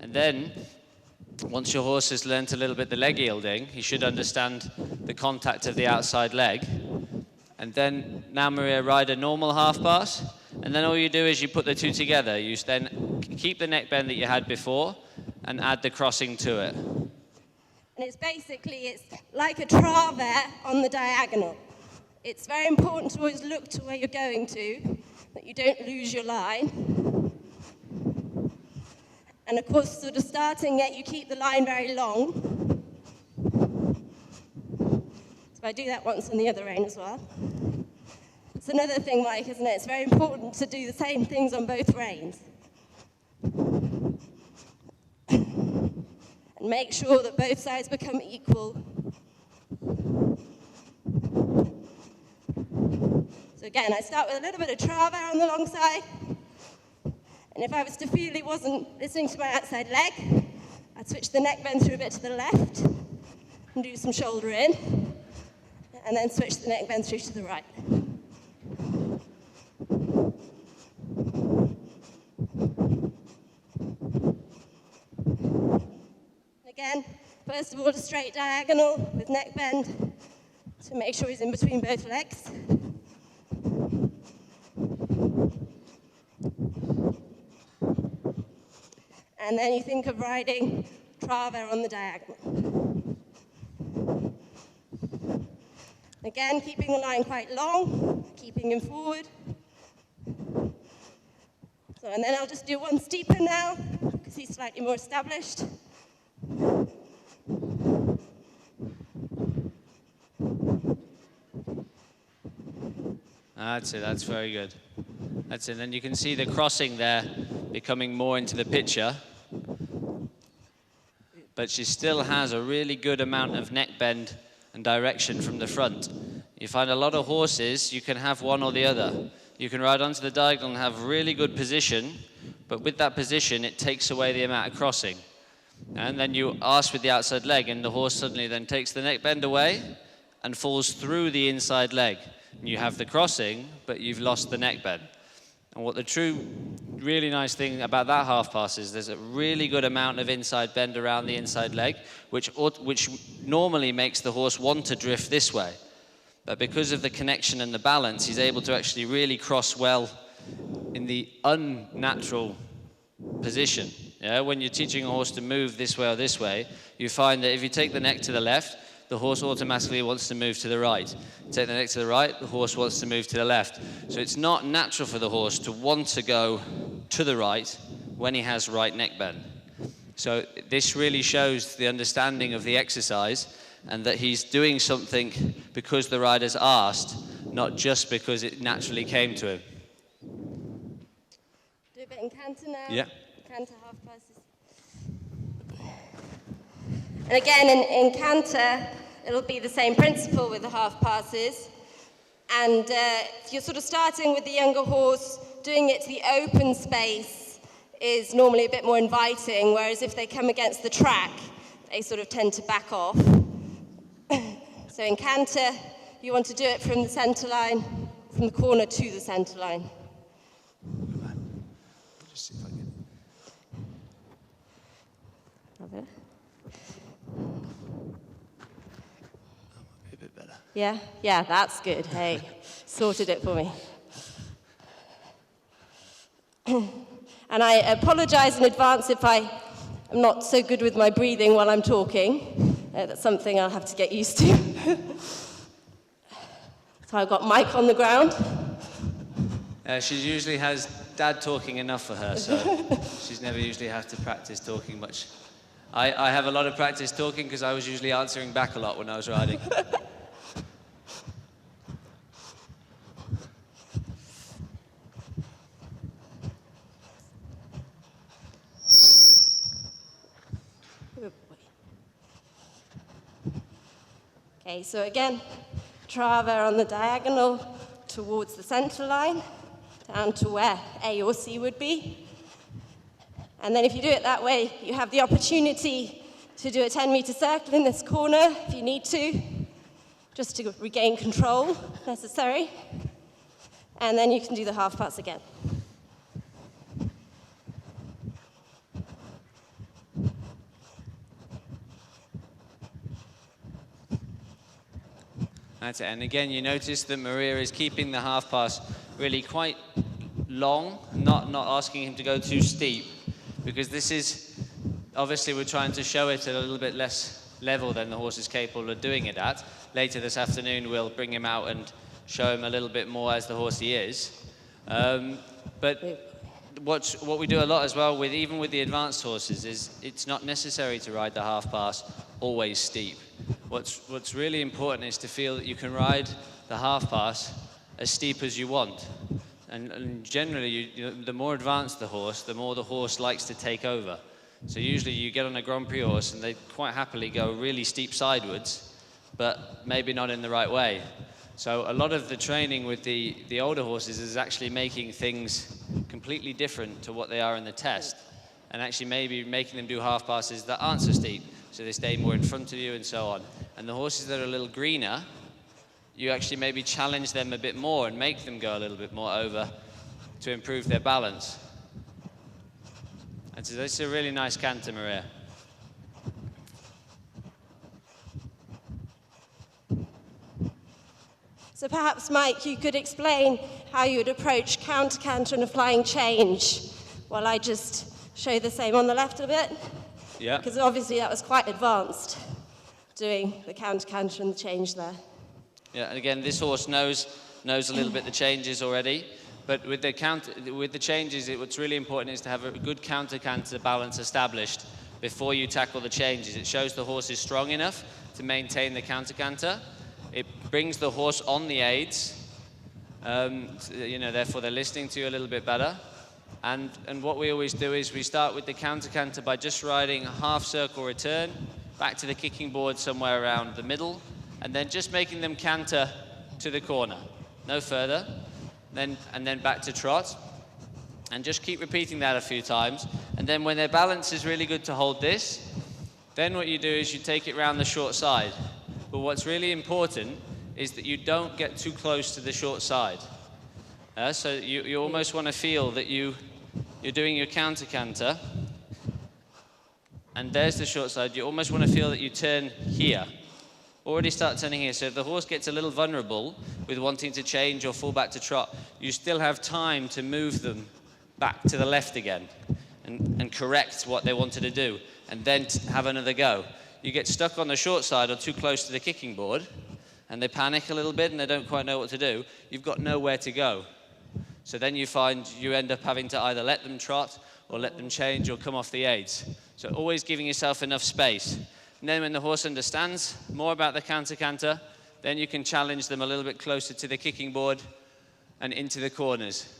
And then, once your horse has learnt a little bit the leg yielding, he should understand the contact of the outside leg. And then, now Maria, ride a normal half pass, and then all you do is you put the two together. You then keep the neck bend that you had before, and add the crossing to it. And it's like a travers on the diagonal. It's very important to always look to where you're going to, that you don't lose your line. And of course, sort of starting it, you keep the line very long. So I do that once on the other rein as well. It's another thing, Mike, isn't it? It's very important to do the same things on both reins. And make sure that both sides become equal. So again, I start with a little bit of travers on the long side. And if I was to feel he wasn't listening to my outside leg, I'd switch the neck bend through a bit to the left and do some shoulder in, and then switch the neck bend through to the right. Again, first of all, a straight diagonal with neck bend to make sure he's in between both legs. And then you think of riding travers on the diagonal. Again, keeping the line quite long, keeping him forward. So, and then I'll just do one steeper now, because he's slightly more established. That's it, that's very good. That's it, and you can see the crossing there becoming more into the picture. But she still has a really good amount of neck bend and direction from the front. You find a lot of horses, you can have one or the other. You can ride onto the diagonal and have really good position, but with that position, it takes away the amount of crossing. And then you arse with the outside leg, and the horse suddenly then takes the neck bend away and falls through the inside leg. And you have the crossing, but you've lost the neck bend. And what the really nice thing about that half pass is there's a really good amount of inside bend around the inside leg, which normally makes the horse want to drift this way. But because of the connection and the balance, he's able to actually really cross well in the unnatural position. Yeah? When you're teaching a horse to move this way or this way, you find that if you take the neck to the left, the horse automatically wants to move to the right. Take the neck to the right, the horse wants to move to the left. So it's not natural for the horse to want to go to the right when he has right neck bend. So this really shows the understanding of the exercise, and that he's doing something because the rider's asked, not just because it naturally came to him. Do a bit in canter now. Yeah. Canter half passes. And again, in canter, it'll be the same principle with the half passes. And if you're sort of starting with the younger horse, doing it to the open space is normally a bit more inviting, whereas if they come against the track, they sort of tend to back off. So in canter, you want to do it from the center line, from the corner to the center line. Just see if I can. A bit better. Yeah, that's good. Hey, sorted it for me. And I apologize in advance if I am not so good with my breathing while I'm talking. That's something I'll have to get used to. So I've got Mike on the ground. She usually has Dad talking enough for her, so she's never usually have to practice talking much. I have a lot of practice talking because I was usually answering back a lot when I was riding. Okay, so again, travers on the diagonal towards the center line, down to where A or C would be. And then if you do it that way, you have the opportunity to do a 10-meter circle in this corner if you need to, just to regain control if necessary. And then you can do the half pass again. That's it. And again, you notice that Maria is keeping the half pass really quite long, not asking him to go too steep, because this is, obviously we're trying to show it at a little bit less level than the horse is capable of doing it at. Later this afternoon we'll bring him out and show him a little bit more as the horse he is. But what we do a lot as well, even with the advanced horses, is it's not necessary to ride the half pass always steep. What's really important is to feel that you can ride the half pass as steep as you want. And generally, the more advanced the horse, the more the horse likes to take over. So usually you get on a Grand Prix horse and they quite happily go really steep sidewards, but maybe not in the right way. So a lot of the training with the older horses is actually making things completely different to what they are in the test, and actually maybe making them do half passes that aren't so steep, so they stay more in front of you and so on. And the horses that are a little greener, you actually maybe challenge them a bit more and make them go a little bit more over to improve their balance. And so this is a really nice canter, Maria. So perhaps, Mike, you could explain how you would approach counter-canter and a flying change, while I just show the same on the left a bit. Yeah. Because obviously that was quite advanced, doing the counter-canter and the change there. Yeah, and again, this horse knows a little bit the changes already, but with the changes, what's really important is to have a good counter-canter balance established before you tackle the changes. It shows the horse is strong enough to maintain the counter-canter. It brings the horse on the aids, therefore they're listening to you a little bit better. And what we always do is we start with the counter-canter by just riding a half circle return, back to the kicking board somewhere around the middle, and then just making them canter to the corner, no further, and then back to trot, and just keep repeating that a few times. And then when their balance is really good to hold this, then what you do is you take it round the short side. But what's really important is that you don't get too close to the short side. So you almost want to feel that you're doing your counter-canter, and there's the short side. You almost want to feel that you turn here. Already start turning here. So if the horse gets a little vulnerable with wanting to change or fall back to trot, you still have time to move them back to the left again and correct what they wanted to do, and then have another go. You get stuck on the short side or too close to the kicking board, and they panic a little bit and they don't quite know what to do, you've got nowhere to go. So then you find you end up having to either let them trot or let them change or come off the aids. So always giving yourself enough space. And then when the horse understands more about the counter-canter, then you can challenge them a little bit closer to the kicking board and into the corners.